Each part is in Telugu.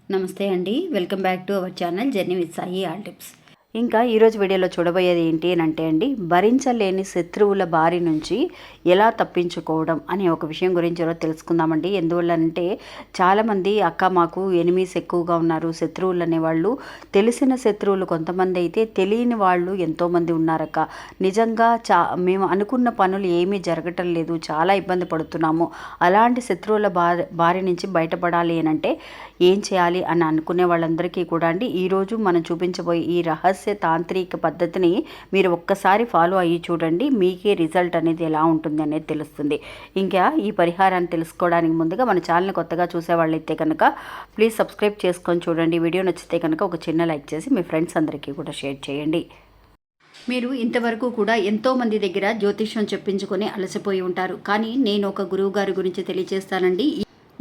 నమస్తే అండి, welcome back to our channel journey with Sai all tips. ఇంకా ఈరోజు వీడియోలో చూడబోయేది ఏంటి అని అంటే అండి, భరించలేని శత్రువుల బారి నుంచి ఎలా తప్పించుకోవడం అనే ఒక విషయం గురించి ఈరోజు తెలుసుకుందామండి. ఎందువల్లంటే చాలామంది అక్క మాకు ఎనిమీస్ ఎక్కువగా ఉన్నారు, శత్రువులు అనేవాళ్ళు, తెలిసిన శత్రువులు కొంతమంది అయితే తెలియని వాళ్ళు ఎంతోమంది ఉన్నారక్క. నిజంగా మేము అనుకున్న పనులు ఏమీ జరగటం లేదు, చాలా ఇబ్బంది పడుతున్నాము. అలాంటి శత్రువుల బారి నుంచి బయటపడాలి అని అంటే ఏం చేయాలి అని అనుకునే వాళ్ళందరికీ కూడా అండి ఈరోజు మనం చూపించబోయే ఈ రహస్య తాంత్రిక పద్ధతిని మీరు ఒక్కసారి ఫాలో అయ్యి చూడండి, మీకే రిజల్ట్ అనేది ఎలా ఉంటుంది అనేది తెలుస్తుంది. ఇంకా ఈ పరిహారాన్ని తెలుసుకోవడానికి ముందుగా మన ఛానల్ని కొత్తగా చూసేవాళ్ళైతే కనుక ప్లీజ్ సబ్స్క్రైబ్ చేసుకొని చూడండి. వీడియో నచ్చితే కనుక ఒక చిన్న లైక్ చేసి మీ ఫ్రెండ్స్ అందరికీ కూడా షేర్ చేయండి. మీరు ఇంతవరకు కూడా ఎంతోమంది దగ్గర జ్యోతిష్యం చెప్పించుకొని అలసిపోయి ఉంటారు, కానీ నేను ఒక గురువు గారి గురించి తెలియజేస్తానండి.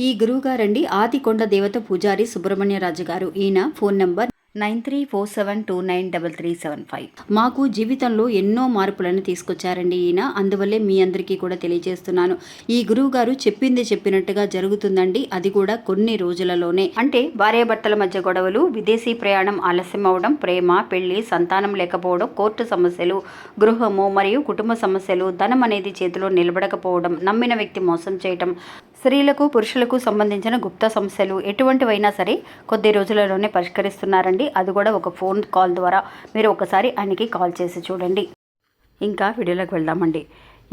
ఈ గురువు గారండి ఆదికొండ దేవత పూజారి సుబ్రహ్మణ్యరాజు గారు. ఈయన ఫోన్ నంబర్ 9347293375. మాకు జీవితంలో ఎన్నో మార్పులను తీసుకొచ్చారండి ఈయన, అందువల్లే మీ అందరికీ కూడా తెలియజేస్తున్నాను. ఈ గురువు గారు చెప్పింది చెప్పినట్టుగా జరుగుతుందండి, అది కూడా కొన్ని రోజులలోనే. అంటే భార్యాభర్తల మధ్య గొడవలు, విదేశీ ప్రయాణం ఆలస్యం అవడం, ప్రేమ, పెళ్లి, సంతానం లేకపోవడం, కోర్టు సమస్యలు, గృహము మరియు కుటుంబ సమస్యలు, ధనం అనేది చేతిలో నిలబడకపోవడం, నమ్మిన వ్యక్తి మోసం చేయటం, స్త్రీలకు పురుషులకు సంబంధించిన గుప్త సమస్యలు ఎటువంటివైనా సరే కొద్ది రోజులలోనే పరిష్కరిస్తున్నారండి. అది కూడా ఒక ఫోన్ కాల్ ద్వారా. మీరు ఒకసారి ఆయనకి కాల్ చేసి చూడండి. ఇంకా వీడియోలోకి వెళ్దామండి.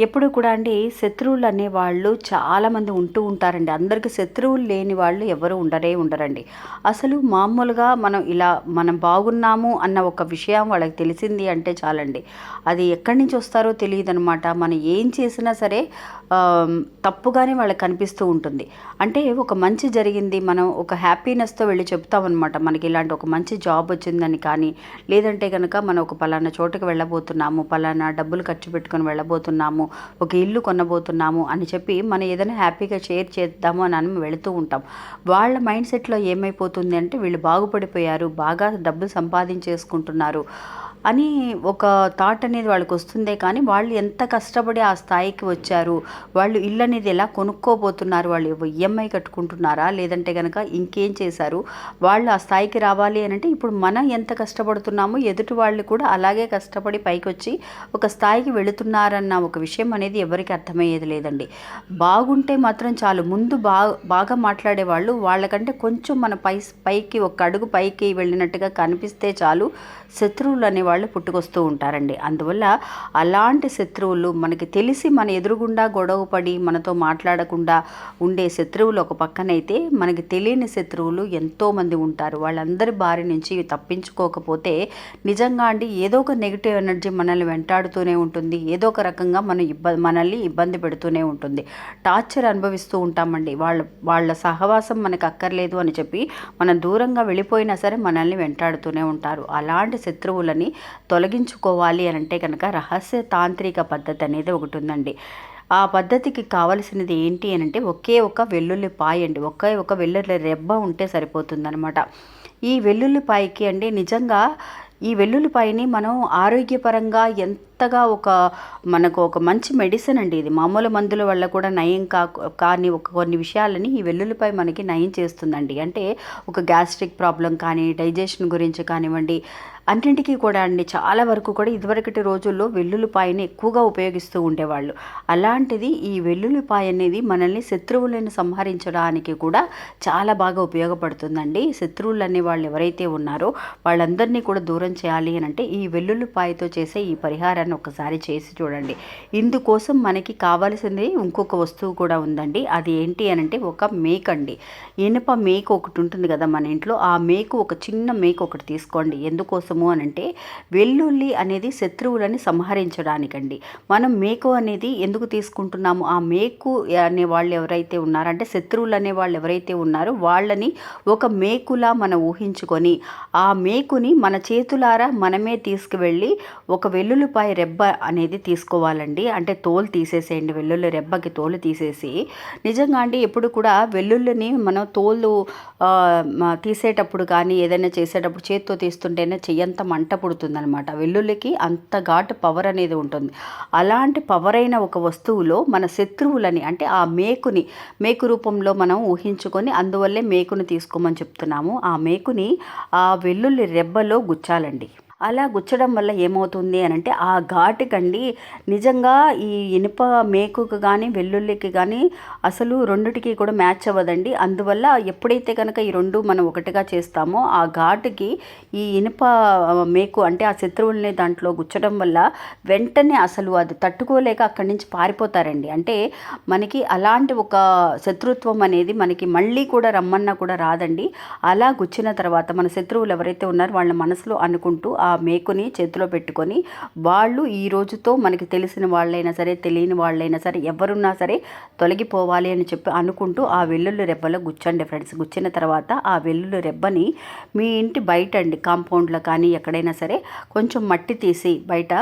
ఎప్పుడు కూడా అండి శత్రువులు అనేవాళ్ళు చాలామంది ఉంటూ ఉంటారండి. అందరికీ శత్రువులు లేని వాళ్ళు ఎవరు ఉండరండి. అసలు మామూలుగా మనం బాగున్నాము అన్న ఒక విషయం వాళ్ళకి తెలిసింది అంటే చాలండి, అది ఎక్కడి నుంచి వస్తారో తెలియదు అనమాట. మనం ఏం చేసినా సరే తప్పుగానే వాళ్ళకి కనిపిస్తూ ఉంటుంది. అంటే ఒక మంచి జరిగింది, మనం ఒక హ్యాపీనెస్తో వెళ్ళి చెప్తామన్నమాట, మనకి ఇలాంటి ఒక మంచి జాబ్ వచ్చిందని. కానీ లేదంటే కనుక మనం ఒక పలానా చోటుకు వెళ్ళబోతున్నాము, పలానా డబ్బులు ఖర్చు పెట్టుకొని వెళ్ళబోతున్నాము, ఒక ఇల్లు కొనబోతున్నాము అని చెప్పి మనం ఏదైనా హ్యాపీగా షేర్ చేద్దాము అని వెళుతూ ఉంటాం. వాళ్ళ మైండ్ సెట్లో ఏమైపోతుంది అంటే వీళ్ళు బాగుపడిపోయారు, బాగా డబ్బులు సంపాదించేసుకుంటున్నారు అని ఒక థాట్ అనేది వాళ్ళకి వస్తుందే. కానీ వాళ్ళు ఎంత కష్టపడి ఆ స్థాయికి వచ్చారు, వాళ్ళు ఇల్లు అనేది ఎలా కొనుక్కోబోతున్నారు, వాళ్ళు ఈఎంఐ కట్టుకుంటున్నారా లేదంటే కనుక ఇంకేం చేశారు, వాళ్ళు ఆ స్థాయికి రావాలి అని అంటే ఇప్పుడు మనం ఎంత కష్టపడుతున్నామో ఎదుటి వాళ్ళు కూడా అలాగే కష్టపడి పైకి వచ్చి ఒక స్థాయికి వెళుతున్నారన్న ఒక విషయం అనేది ఎవరికి అర్థమయ్యేది లేదండి. బాగుంటే మాత్రం చాలు, ముందు బాగా మాట్లాడే వాళ్ళు వాళ్ళకంటే కొంచెం మన పైకి ఒక అడుగు పైకి వెళ్ళినట్టుగా కనిపిస్తే చాలు శత్రువులు అనేవాళ్ళు పుట్టుకొస్తూ ఉంటారండి. అందువల్ల అలాంటి శత్రువులు మనకి తెలిసి మన ఎదురుగుండా గొడవపడి మనతో మాట్లాడకుండా ఉండే శత్రువులు ఒక పక్కనైతే, మనకి తెలియని శత్రువులు ఎంతోమంది ఉంటారు. వాళ్ళందరి బారి నుంచి తప్పించుకోకపోతే నిజంగా అండి ఏదో ఒక నెగిటివ్ ఎనర్జీ మనల్ని వెంటాడుతూనే ఉంటుంది, ఏదో ఒక రకంగా మనల్ని ఇబ్బంది పెడుతూనే ఉంటుంది, టార్చర్ అనుభవిస్తూ ఉంటామండి. వాళ్ళ సహవాసం మనకు అక్కర్లేదు అని చెప్పి మనం దూరంగా వెళ్ళిపోయినా సరే మనల్ని వెంటాడుతూనే ఉంటారు. అలాంటి శత్రువులని తొలగించుకోవాలి అని అంటే కనుక రహస్య తాంత్రిక పద్ధతి అనేది ఒకటి ఉందండి. ఆ పద్ధతికి కావలసినది ఏంటి అని అంటే ఒకే ఒక వెల్లుల్లిపాయ అండి, ఒకే ఒక వెల్లుల్లి రెబ్బ ఉంటే సరిపోతుందనమాట. ఈ వెల్లుల్లిపాయకి అండి నిజంగా ఈ వెల్లుల్లిపాయని మనం ఆరోగ్యపరంగా ఎంతగా మనకు ఒక మంచి మెడిసిన్ అండి. ఇది మామూలు మందుల వల్ల కూడా నయం కానీ కొన్ని విషయాలని ఈ వెల్లుల్లిపాయ మనకి నయం చేస్తుందండి. అంటే ఒక గ్యాస్ట్రిక్ ప్రాబ్లం కానీ, డైజెషన్ గురించి కానివ్వండి, అన్నింటికీ కూడా అండి చాలా వరకు కూడా ఇదివరకటి రోజుల్లో వెల్లుల్లిపాయని ఎక్కువగా ఉపయోగిస్తూ ఉండేవాళ్ళు. అలాంటిది ఈ వెల్లుల్లిపాయ అనేది మనల్ని శత్రువులను సంహరించడానికి కూడా చాలా బాగా ఉపయోగపడుతుందండి. శత్రువులు అనే వాళ్ళు ఎవరైతే ఉన్నారో వాళ్ళందరినీ కూడా దూరం చేయాలి అని అంటే ఈ వెల్లుల్లిపాయతో చేసే ఈ పరిహారాన్ని ఒకసారి చేసి చూడండి. ఇందుకోసం మనకి కావాల్సింది ఇంకొక వస్తువు కూడా ఉందండి. అది ఏంటి అని అంటే ఒక మేక్ అండి. ఇనుప మేకు ఒకటి ఉంటుంది కదా మన ఇంట్లో, ఆ మేకు ఒక చిన్న మేకు ఒకటి తీసుకోండి. ఎందుకోసం అని అంటే వెల్లుల్లి అనేది శత్రువులని సంహరించడానికండి. మనం మేకు అనేది ఎందుకు తీసుకుంటున్నాము, ఆ మేకు అనే వాళ్ళు ఎవరైతే ఉన్నారో అంటే శత్రువులు అనే వాళ్ళు ఎవరైతే ఉన్నారో వాళ్ళని ఒక మేకులా మనం ఊహించుకొని ఆ మేకుని మన చేతులారా మనమే తీసుకువెళ్ళి ఒక వెల్లుల్లిపాయ రెబ్బ అనేది తీసుకోవాలండి. అంటే తోలు తీసేసేయండి, వెల్లుల్లి రెబ్బకి తోలు తీసేసి. నిజంగా అండి ఎప్పుడు కూడా వెల్లుల్లిని మనం తోలు తీసేటప్పుడు కానీ ఏదైనా చేసేటప్పుడు చేత్తో తీస్తుంటేనే పొయ్యంత మంట పుడుతుందనమాట. వెల్లుల్లికి అంత ఘాటు పవర్ అనేది ఉంటుంది. అలాంటి పవర్ అయిన ఒక వస్తువులో మన శత్రువులని అంటే ఆ మేకు రూపంలో మనం ఊహించుకొని అందువల్లే మేకును తీసుకోమని చెప్తున్నాము. ఆ మేకుని ఆ వెల్లుల్లి రెబ్బలో గుచ్చాలండి. అలా గుచ్చడం వల్ల ఏమవుతుంది అని అంటే ఆ ఘాటుకండి నిజంగా ఈ ఇనుప మేకుకు కానీ వెల్లుల్లికి కానీ అసలు రెండిటికి కూడా మ్యాచ్ అవ్వదండి. అందువల్ల ఎప్పుడైతే కనుక ఈ రెండు మనం ఒకటిగా చేస్తామో ఆ ఘాటుకి ఈ ఇనుప మేకు అంటే ఆ శత్రువుల్ని దాంట్లో గుచ్చడం వల్ల వెంటనే అసలు అది తట్టుకోలేక అక్కడి నుంచి పారిపోతారండి. అంటే మనకి అలాంటి ఒక శత్రుత్వం అనేది మనకి మళ్ళీ కూడా రమ్మన్నా కూడా రాదండి. అలా గుచ్చిన తర్వాత మన శత్రువులు ఎవరైతే ఉన్నారో వాళ్ళ మనసులో అనుకుంటూ ఆ మేకుని చేతిలో పెట్టుకొని వాళ్ళు ఈ రోజుతో మనకి తెలిసిన వాళ్ళైనా సరే తెలియని వాళ్ళైనా సరే ఎవరున్నా సరే తొలగిపోవాలి అని చెప్పి అనుకుంటూ ఆ వెల్లుల్లి రెబ్బలో గుచ్చండి ఫ్రెండ్స్. గుచ్చిన తర్వాత ఆ వెల్లుల్లి రెబ్బని మీ ఇంటి బయట అండి కాంపౌండ్లో కానీ ఎక్కడైనా సరే కొంచెం మట్టి తీసి బయట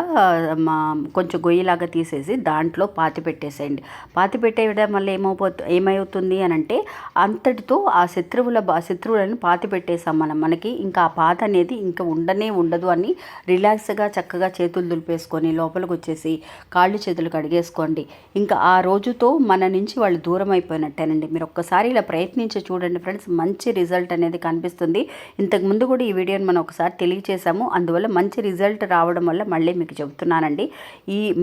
కొంచెం గొయ్యిలాగా తీసేసి దాంట్లో పాతి పెట్టేసేయండి. పాతి పెట్టేయడం వల్ల ఏమవుతుంది అని అంటే అంతటితో ఆ శత్రువులను పాతి పెట్టేసాం మనకి ఇంకా ఆ పాత అనేది ఇంకా ఉండదు అని రిలాక్స్గా చక్కగా చేతులు దులిపేసుకొని లోపలికి వచ్చేసి కాళ్ళు చేతులు కడిగేసుకోండి. ఇంకా ఆ రోజుతో మన నుంచి వాళ్ళు దూరం అయిపోయినట్టేనండి. మీరు ఒక్కసారి ఇలా ప్రయత్నించి చూడండి ఫ్రెండ్స్, మంచి రిజల్ట్ అనేది కనిపిస్తుంది. ఇంతకుముందు కూడా ఈ వీడియోని మనం ఒకసారి తెలియచేసాము, అందువల్ల మంచి రిజల్ట్ రావడం వల్ల మళ్ళీ మీకు చెబుతున్నానండి.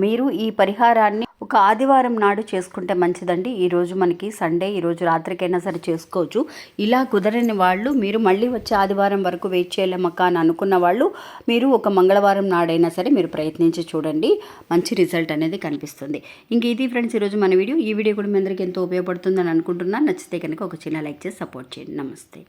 మీరు ఈ పరిహారాన్ని ఒక ఆదివారం నాడు చేసుకుంటే మంచిదండి. ఈరోజు మనకి సండే, ఈరోజు రాత్రికైనా సరే చేసుకోవచ్చు. ఇలా కుదరని వాళ్ళు మీరు మళ్ళీ వచ్చే ఆదివారం వరకు వెయిట్ చేయలేమక్క అని అనుకున్న వాళ్ళు మీరు ఒక మంగళవారం నాడైనా సరే మీరు ప్రయత్నించి చూడండి, మంచి రిజల్ట్ అనేది కనిపిస్తుంది. ఇంక ఇది ఫ్రెండ్స్ ఈరోజు మన వీడియో. ఈ వీడియో కూడా మీ అందరికీ ఎంతో ఉపయోగపడుతుందని అనుకుంటున్నాను. నచ్చితే కనుక ఒక చిన్న లైక్ చేసి సపోర్ట్ చేయండి. నమస్తే.